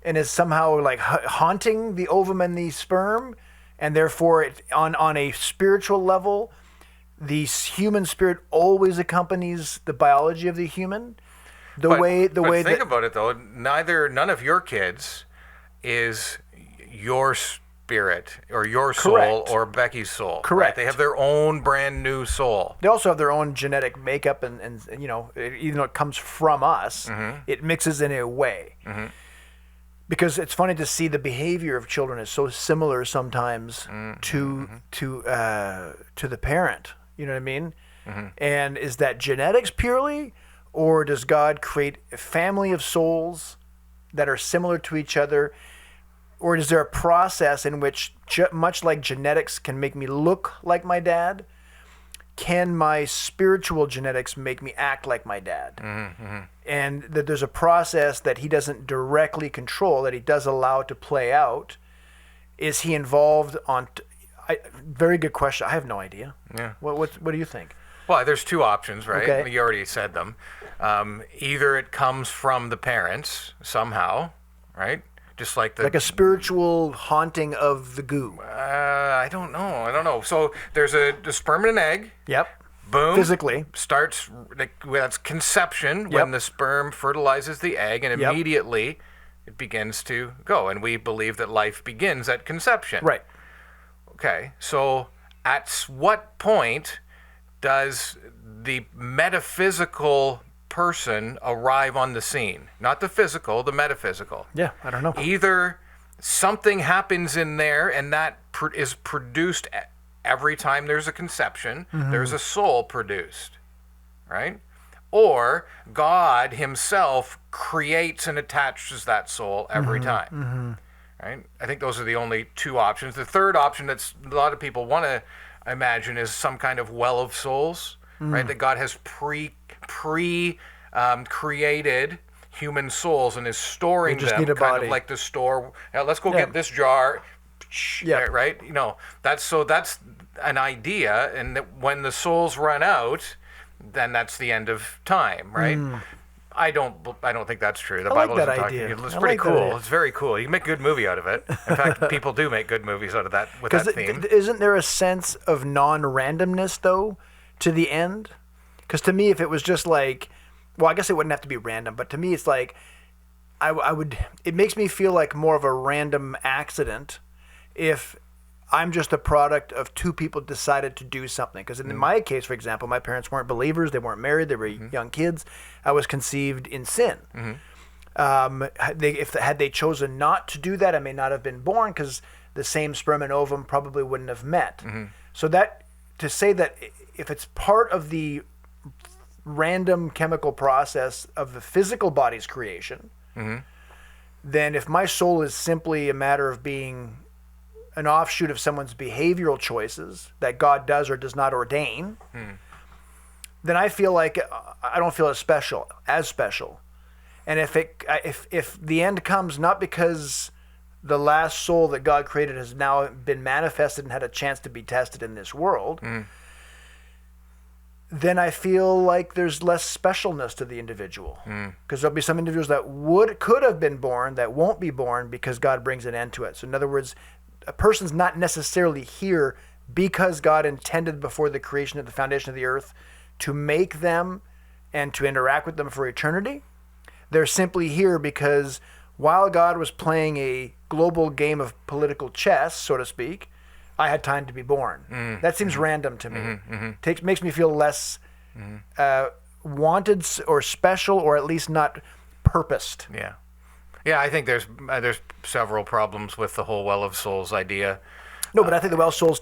and is somehow like haunting the ovum and the sperm, and therefore on a spiritual level the human spirit always accompanies the biology of the human, But way think that about it though. None of your kids is your spirit or your soul Correct. or Becky's soul. Right? Correct. They have their own brand new soul. they also have their own genetic makeup, and even though it comes from us, it mixes in a way. Because it's funny to see the behavior of children is so similar sometimes to the parent. You know what I mean? And is that genetics purely, or does God create a family of souls that are similar to each other? or is there a process in which, much like genetics can make me look like my dad, can my spiritual genetics make me act like my dad? And that there's a process that he doesn't directly control, that he does allow to play out. Is he involved on... very good question. I have no idea. Yeah. What do you think? Well, there's two options, right? Okay. You already said them. Either it comes from the parents somehow, right? Just like a spiritual haunting of the goo. I don't know. So there's a sperm and an egg. Yep. Boom. Physically. Starts, that's conception, when the sperm fertilizes the egg, and immediately it begins to go. And we believe that life begins at conception. Right. Okay. So at what point does the metaphysical person arrive on the scene? Not the physical, the metaphysical. Yeah, I don't know. Either something happens in there and that is produced every time there's a conception, there's a soul produced, right? Or God himself creates and attaches that soul every time, right? I think those are the only two options. The third option that's a lot of people want to imagine is some kind of well of souls, right? That God has created human souls and is storing them, kind body. of like the store. Let's go get this jar, right? That's an idea, and that when the souls run out, then that's the end of time, right? I don't think that's true. The Bible like doesn't that talk. idea. It's I pretty like that cool. idea. It's very cool. You can make a good movie out of it. In fact, people do make good movies out of that with that theme. Isn't there a sense of non-randomness though to the end? Because to me, if it was just like, well, I guess it wouldn't have to be random, but to me, it's like I would. It makes me feel like more of a random accident if I'm just a product of two people decided to do something. Because in my case, for example, my parents weren't believers. They weren't married. They were young kids. I was conceived in sin. Had they chosen not to do that, I may not have been born because the same sperm and ovum probably wouldn't have met. So that to say that if it's part of the random chemical process of the physical body's creation, then if my soul is simply a matter of being an offshoot of someone's behavioral choices that God does or does not ordain, then I feel like I don't feel as special. And if the end comes not because the last soul that God created has now been manifested and had a chance to be tested in this world, then I feel like there's less specialness to the individual. Because there'll be some individuals that could have been born that won't be born because God brings an end to it. So in other words, a person's not necessarily here because God intended before the creation of the foundation of the earth to make them and to interact with them for eternity. They're simply here because while God was playing a global game of political chess, so to speak, I had time to be born. That seems random to me. Makes me feel less wanted or special, or at least not purposed. Yeah, I think there's several problems with the whole well of souls idea. No, but I think the well of souls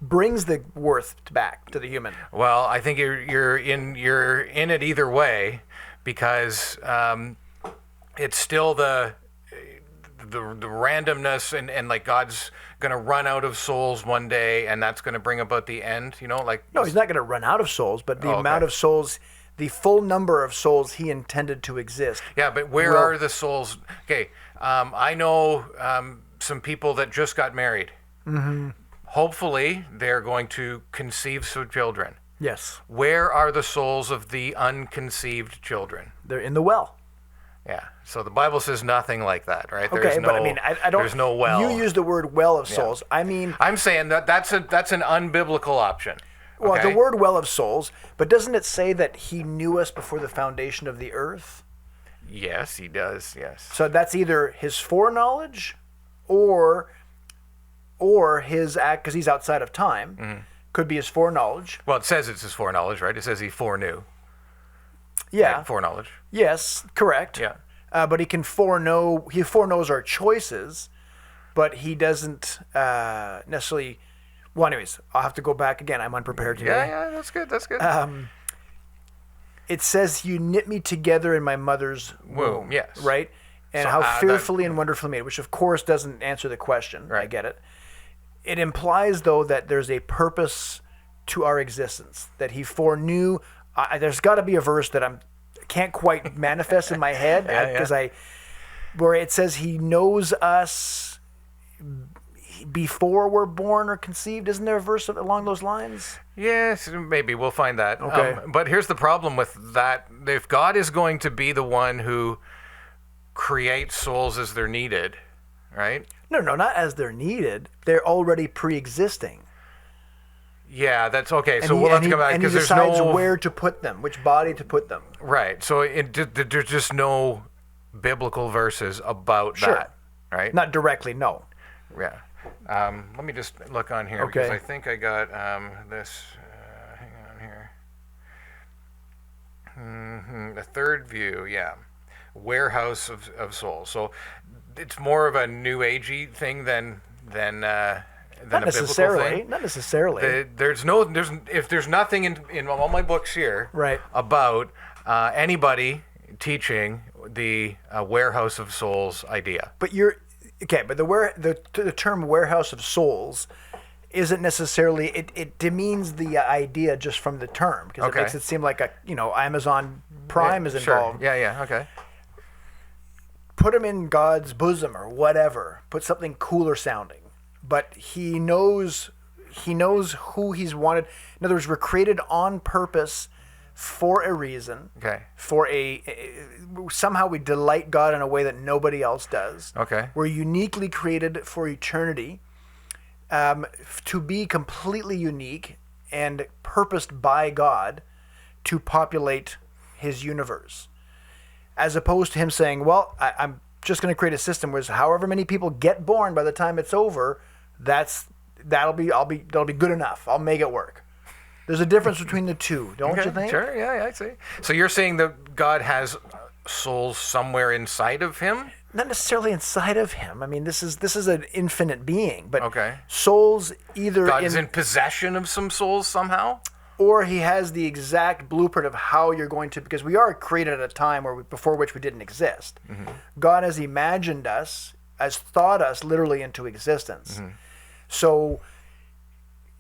brings the worth back to the human. Well, I think you're in it either way, because it's still the randomness and like God's going to run out of souls one day, and that's going to bring about the end. No, he's not going to run out of souls, but the amount of souls. The full number of souls he intended to exist. Yeah, but where are the souls? Okay, I know some people that just got married. Hopefully, they're going to conceive some children. Yes. Where are the souls of the unconceived children? They're in the well. Yeah. So the Bible says nothing like that, right? Okay, but I mean, I don't. There's no well. You use the word well of souls. I mean, I'm saying that's an unbiblical option. Well, okay? The word well of souls, but doesn't it say that he knew us before the foundation of the earth? Yes, he does, yes. So that's either his foreknowledge or his act, because he's outside of time, could be his foreknowledge. Well, it says it's his foreknowledge, right? It says he foreknew. Yeah. Right? Foreknowledge. Yes, correct. Yeah. But he foreknows our choices, but he doesn't necessarily... Well, anyways, I'll have to go back again. I'm unprepared today. Yeah, that's good. It says, you knit me together in my mother's womb. Yes. Right? and So, how that- fearfully and wonderfully made, which of course doesn't answer the question. I Right. get it. It implies, though, that there's a purpose to our existence, that he foreknew. There's got to be a verse that can't quite manifest in my head because where it says he knows us before we're born or conceived. Isn't there a verse along those lines? Yes, maybe we'll find that. Okay. But here's the problem with that: if God is going to be the one who creates souls as they're needed, right? No, not as they're needed. They're already pre-existing. Yeah, that's okay. And So we'll have to come back and he because there's decides no where to put them, which body to put them. right. So there's just no biblical verses about Sure. that, right? Not directly, no. Yeah. Let me just look on here Okay. because I think I got this. Hang on here. The third view, yeah. Warehouse of souls. So it's more of a new agey thing than a Not necessarily. biblical thing. Not necessarily. There's nothing in all my books here Right. about anybody teaching the warehouse of souls idea. But the term warehouse of souls isn't necessarily it demeans the idea just from the term because Okay. it makes it seem like Amazon Prime is Sure. involved. Yeah. Okay. Put him in God's bosom or whatever. Put something cooler sounding. But he knows who he's wanted. In other words, we're created on purpose for a reason. Okay. Somehow we delight God in a way that nobody else does. Okay. We're uniquely created for eternity, to be completely unique and purposed by God to populate his universe. As opposed to him saying, well, I'm just going to create a system where however many people get born by the time it's over, that'll be good enough. I'll make it work. There's a difference between the two, don't you think? Sure, yeah, I see. So you're saying that God has souls somewhere inside of him? Not necessarily inside of him. I mean, this is an infinite being, but Okay. souls either God is in possession of some souls somehow? or he has the exact blueprint of how you're going to, because we are created at a time before which we didn't exist. Mm-hmm. God has imagined us, has thought us literally into existence. Mm-hmm. So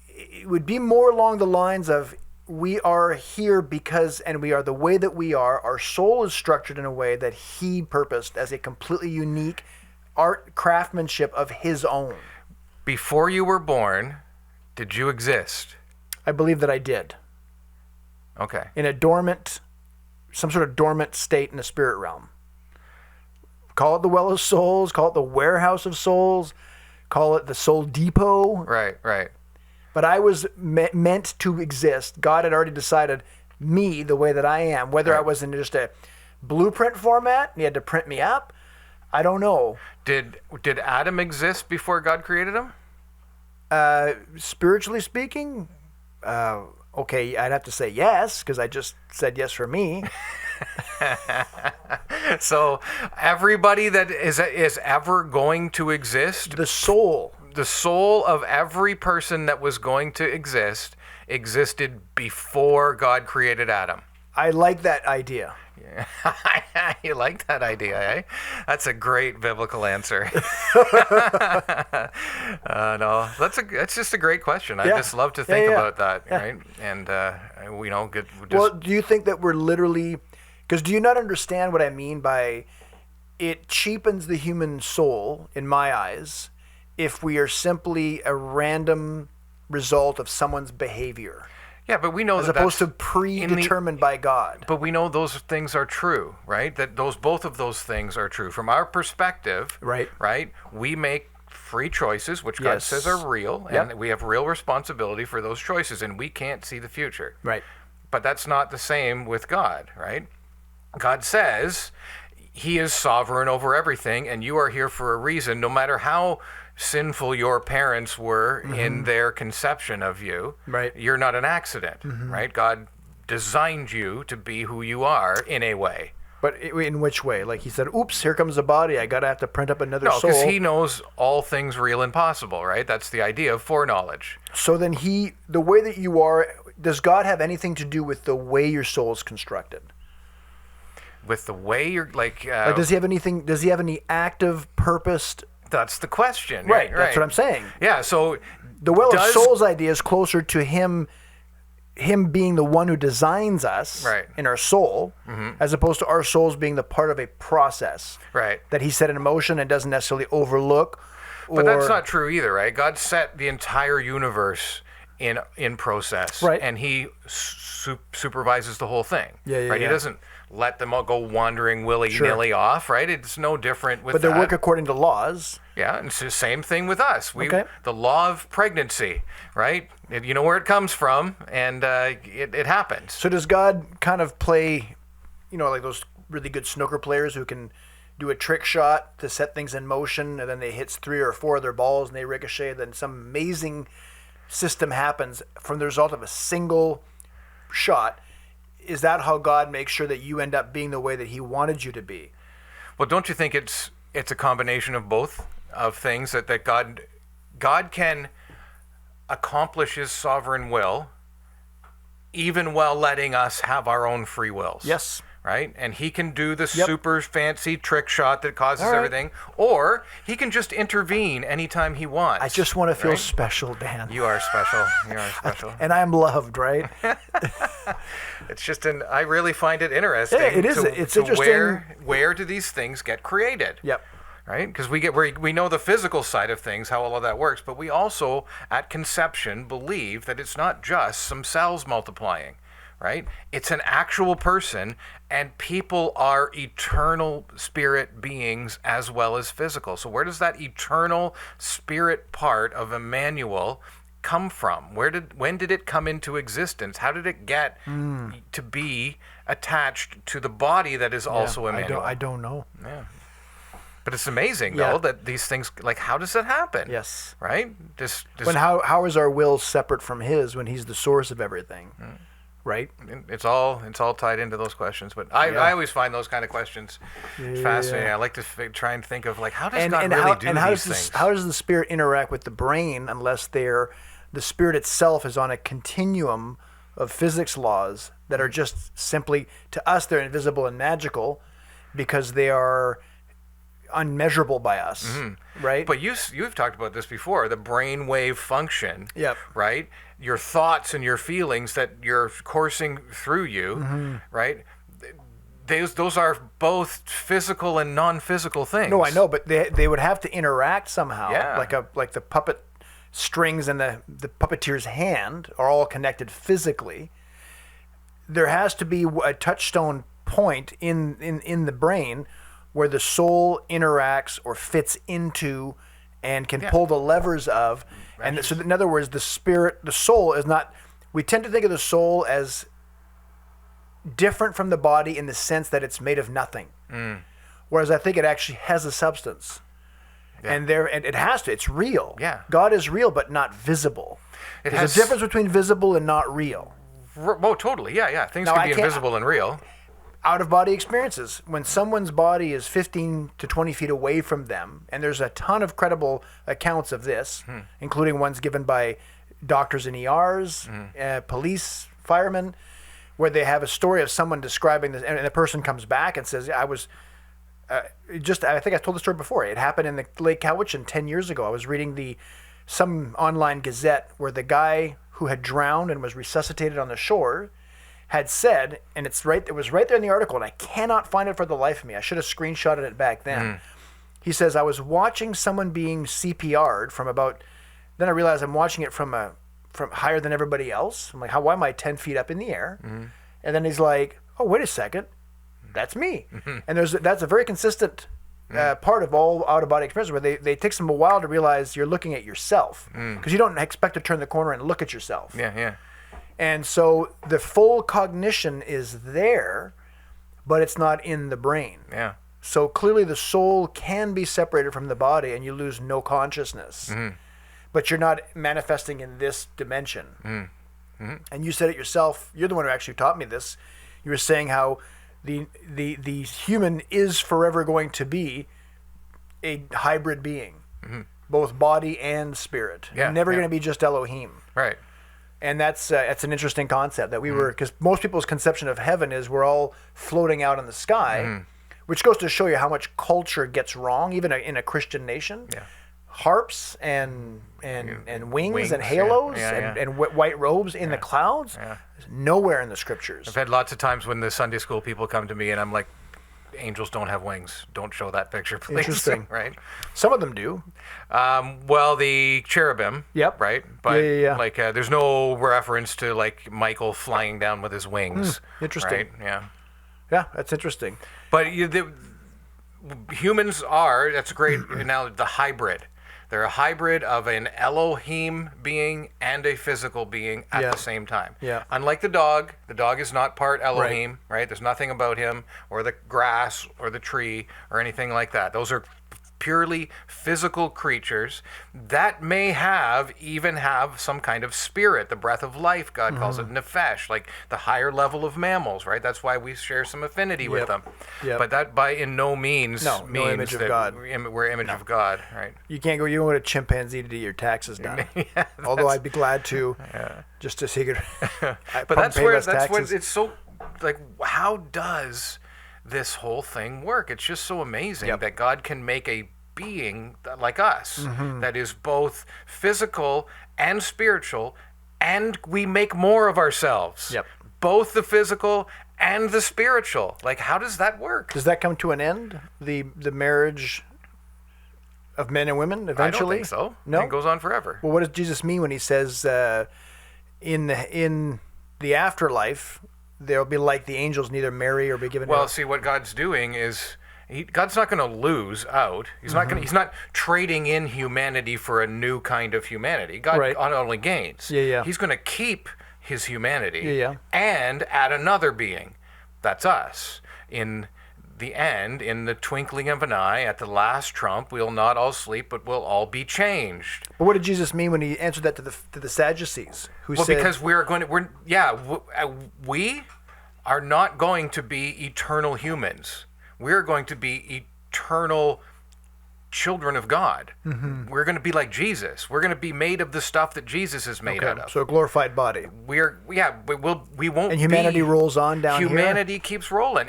it would be more along the lines of we are here because, and we are the way that we are. Our soul is structured in a way that he purposed as a completely unique art craftsmanship of his own. Before you were born, did you exist? I believe that I did. Okay. In some sort of dormant state in the spirit realm. Call it the well of souls, call it the warehouse of souls, call it the soul depot. Right. But I was meant to exist. God had already decided me the way that I am, whether Right. I was in just a blueprint format, and he had to print me up. I don't know. Did Adam exist before God created him? Spiritually speaking, okay, I'd have to say yes, because I just said yes for me. So everybody that is ever going to exist, The soul. the soul of every person that was going to exist existed before God created Adam. I like that idea. You like that idea, eh? That's a great biblical answer. No, that's just a great question. I Yeah. just love to think Yeah. about that, Yeah. right? And good. Well, do you think that we're literally, because do you not understand what I mean by it cheapens the human soul, in my eyes, if we are simply a random result of someone's behavior, yeah, but we know as that opposed to that's predetermined by God. But we know those things are true, right? That both of those things are true from our perspective. Right. Right. We make free choices, which God Yes. says are real, Yep. and we have real responsibility for those choices, and we can't see the future. Right. But that's not the same with God, right? God says he is sovereign over everything, and you are here for a reason, no matter how sinful your parents were in their conception of you. Right. You're not an accident, right? God designed you to be who you are in a way. But in which way? Like he said, oops, here comes a body. I gotta have to print up another No, soul. because he knows all things real and possible, right? That's the idea of foreknowledge. So then the way that you are, does God have anything to do with the way your soul is constructed? with the way you're like Does he have anything? Does he have any active, purposed? that's the question, Right. right? That's what I'm saying. Yeah. So The Well of Souls idea is closer to him being the one who designs us Right. in our soul, as opposed to our souls being the part of a process Right. that he set in motion and doesn't necessarily overlook. But that's not true either, right? God set the entire universe in process, Right. and he supervises the whole thing. Yeah, right. yeah. He doesn't let them all go wandering willy-nilly off, right? It's no different with But they that. work according to laws. Yeah, and it's the same thing with us. Okay. The law of pregnancy, right? You know where it comes from, and it happens. So does God kind of play, like those really good snooker players who can do a trick shot to set things in motion, and then they hits 3 or 4 of their balls and they ricochet, then some amazing system happens from the result of a single shot? Is that how God makes sure that you end up being the way that he wanted you to be? Well, don't you think it's a combination of both of things that God can accomplish his sovereign will even while letting us have our own free wills? Yes. Right? And he can do the super fancy trick shot that causes All right. everything, or he can just intervene anytime he wants. I just want to feel right? special, Dan. You are special. You are special. And I'm loved, right? It's just I really find it interesting. Yeah, it is. It's interesting. Where do these things get created? Yep. Right? Because we know the physical side of things, how all of that works, but we also, at conception, believe that it's not just some cells multiplying, right? It's an actual person, and people are eternal spirit beings as well as physical. So where does that eternal spirit part of Emmanuel come from? When did it come into existence? How did it get to be attached to the body that is also Emmanuel? I don't know. Yeah. But it's amazing, though, that these things, like, how does that happen? Yes. Right? Just how is our will separate from his when he's the source of everything? Right? It's all tied into those questions. But I always find those kind of questions fascinating. I like to try and think of, like, how does God really do these things? How does the spirit interact with the brain unless the spirit itself is on a continuum of physics laws that are just simply, to us, they're invisible and magical because they are unmeasurable by us, right? But you've talked about this before, the brainwave function, Yep. right? Your thoughts and your feelings that you're coursing through you, right? Those are both physical and non-physical things. No, I know, but they would have to interact somehow. Yeah. Like the puppet strings and the puppeteer's hand are all connected physically. There has to be a touchstone point in the brain where the soul interacts or fits into and can pull the levers of. And so in other words, the soul is not, we tend to think of the soul as different from the body in the sense that it's made of nothing. Whereas I think it actually has a substance. Yeah. And it has to, it's real. Yeah. God is real, but not visible. There's a difference between visible and not real. Oh, totally. Yeah. Things can be invisible and real. Out-of-body experiences. When someone's body is 15 to 20 feet away from them, and there's a ton of credible accounts of this, including ones given by doctors in ERs, police, firemen, where they have a story of someone describing this, and the person comes back and says, I think I told the story before. It happened in the Lake Cowichan 10 years ago. I was reading some online gazette where the guy who had drowned and was resuscitated on the shore had said, and it was right there in the article, and I cannot find it for the life of me. I should have screenshotted it back then. He says, I was watching someone being CPR'd then I realized I'm watching it from higher than everybody else. I'm like, why am I 10 feet up in the air? And then he's like, oh, wait a second. That's me. And that's a very consistent part of all out-of-body experiences where they take them a while to realize you're looking at yourself. Because you don't expect to turn the corner and look at yourself. Yeah. And so the full cognition is there, but it's not in the brain. Yeah. So clearly the soul can be separated from the body and you lose no consciousness. But you're not manifesting in this dimension. And you said it yourself. You're the one who actually taught me this. You were saying how the human is forever going to be a hybrid being, both body and spirit. Never going to be just Elohim. Right. And that's an interesting concept that we were, because most people's conception of heaven is we're all floating out in the sky, which goes to show you how much culture gets wrong, even in a Christian nation. Yeah. Harps and wings and halos and white robes in the clouds. Yeah. Nowhere in the scriptures. I've had lots of times when the Sunday school people come to me and I'm like, angels don't have wings. Don't show that picture, please. Interesting. Right? Some of them do. Well, the cherubim. Yep. Right? But Yeah. like, there's no reference to like Michael flying down with his wings. Interesting. Right? Yeah. Yeah, that's interesting. But humans are, that's great. Now, the hybrid. They're a hybrid of an Elohim being and a physical being at the same time. Yeah. Unlike the dog is not part Elohim, right? There's nothing about him or the grass or the tree or anything like that. Those are purely physical creatures that may even have some kind of spirit, the breath of life, God calls it nefesh, like the higher level of mammals, right? That's why we share some affinity with them. Yep. But that by in no means no means image of that God. we're image of God, right? You don't go to a chimpanzee to get your taxes done. Although I'd be glad to, just to see it. But that's where it's so, like, how does this whole thing work? It's just so amazing that God can make a being like us that is both physical and spiritual, and we make more of ourselves. Yep. Both the physical and the spiritual. Like, how does that work? Does that come to an end? The marriage of men and women eventually? I don't think so. No, it goes on forever. Well, what does Jesus mean when he says in the afterlife they'll be like the angels, neither marry or be given? Well, see, what God's doing is God's not going to lose out. He's not going. He's not trading in humanity for a new kind of humanity. God not only gains. He's going to keep his humanity and add another being. That's us. In the end, in the twinkling of an eye, at the last trump, we'll not all sleep, but we'll all be changed. But what did Jesus mean when he answered that to the Sadducees? Who said, because we are not going to be eternal humans. We're going to be eternal children of God. We're going to be like Jesus. We're going to be made of the stuff that Jesus is made out of. So a glorified body. We won't. And humanity rolls on down here. Humanity keeps rolling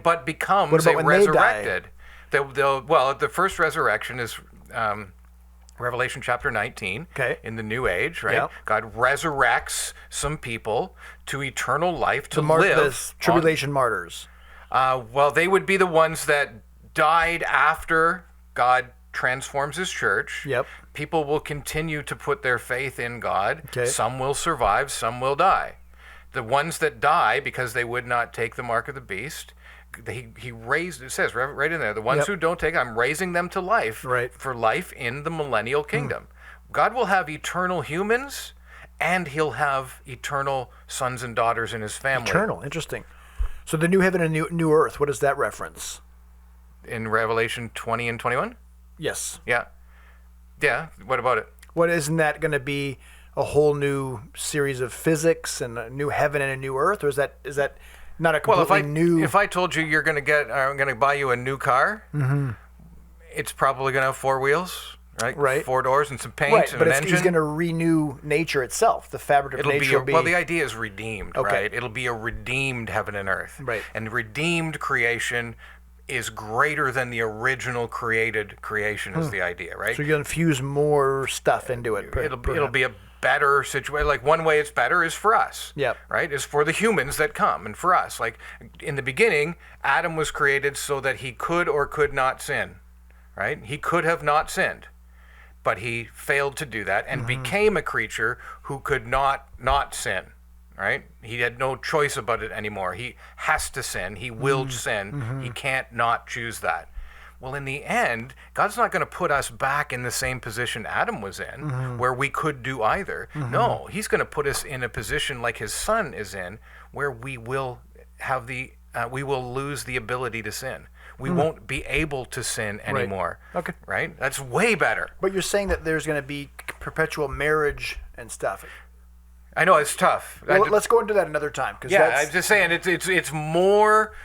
but becomes what about when resurrected. The first resurrection is Revelation chapter 19. Okay. In the New Age, right? Yep. God resurrects some people to eternal life to live. The tribulation martyrs. They would be the ones that died after God transforms his church. Yep. People will continue to put their faith in God. Okay. Some will survive, some will die. The ones that die because they would not take the mark of the beast, he raised, it says right in there, the ones who don't take, I'm raising them to life for life in the millennial kingdom. God will have eternal humans, and he'll have eternal sons and daughters in his family. Eternal, interesting. So the new heaven and new earth, what does that reference? In Revelation 20 and 21? Yes. Yeah. Yeah, what about it? Isn't that going to be a whole new series of physics and a new heaven and a new earth, or is that not a completely new? If I told you I'm going to buy you a new car, it's probably going to have four wheels, right? Right. 4 doors and some paint and an engine. He's going to renew nature itself. The fabric of nature will be. Well, the idea is redeemed, Okay. right? It'll be a redeemed heaven and earth. Right. And redeemed creation is greater than the original created creation is the idea, right? So you're going to infuse more stuff into it. It'll be a better situation. Like, one way it's better is for us. Yep. Right? Is for the humans that come and for us. Like, in the beginning, Adam was created so that he could or could not sin. Right? He could have not sinned. But he failed to do that and became a creature who could not sin. Right? He had no choice about it anymore. He has to sin. He will sin. He can't not choose that. Well, in the end, God's not going to put us back in the same position Adam was in, where we could do either. No, he's going to put us in a position like his son is in, where we will have we will lose the ability to sin. We won't be able to sin anymore. Okay. Right? That's way better. But you're saying that there's going to be perpetual marriage and stuff. I know it's tough. Well, let's go into that another time. I'm just saying it's more.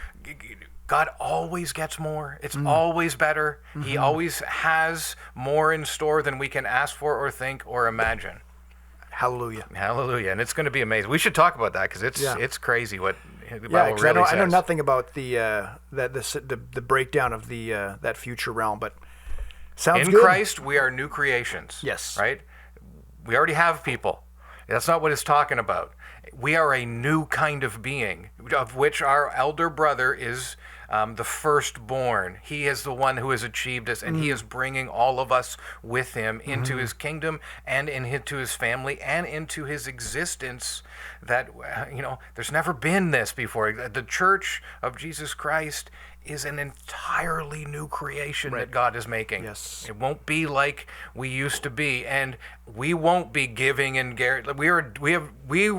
God always gets more. It's always better. He always has more in store than we can ask for or think or imagine. Hallelujah. Hallelujah. And it's going to be amazing. We should talk about that because it's crazy what the Bible because really I says. know nothing about the breakdown of that future realm, but sounds In good. Christ, we are new creations. Yes. Right? We already have people. That's not what it's talking about. We are a new kind of being, of which our elder brother is the firstborn. He is the one who has achieved us, and he is bringing all of us with him into his kingdom and into his family and into his existence that, there's never been this before. The Church of Jesus Christ is an entirely new creation that God is making. Yes. It won't be like we used to be, and we won't be giving and we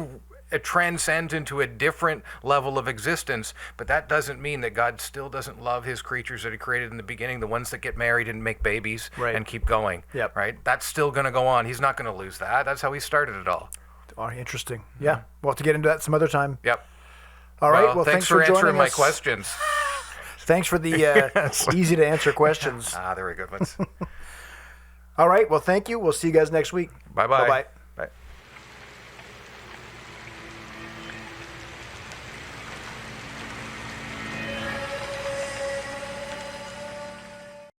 transcend into a different level of existence, but that doesn't mean that God still doesn't love his creatures that he created in the beginning, the ones that get married and make babies and keep going. Yep. Right? That's still going to go on. He's not going to lose that. That's how he started it all. Oh, interesting. Yeah. We'll have to get into that some other time. Yep. All right. Well, thanks for answering joining my us. questions. Thanks for the easy to answer questions. They're good ones. All right. Well, thank you. We'll see you guys next week. Bye-bye. Bye-bye.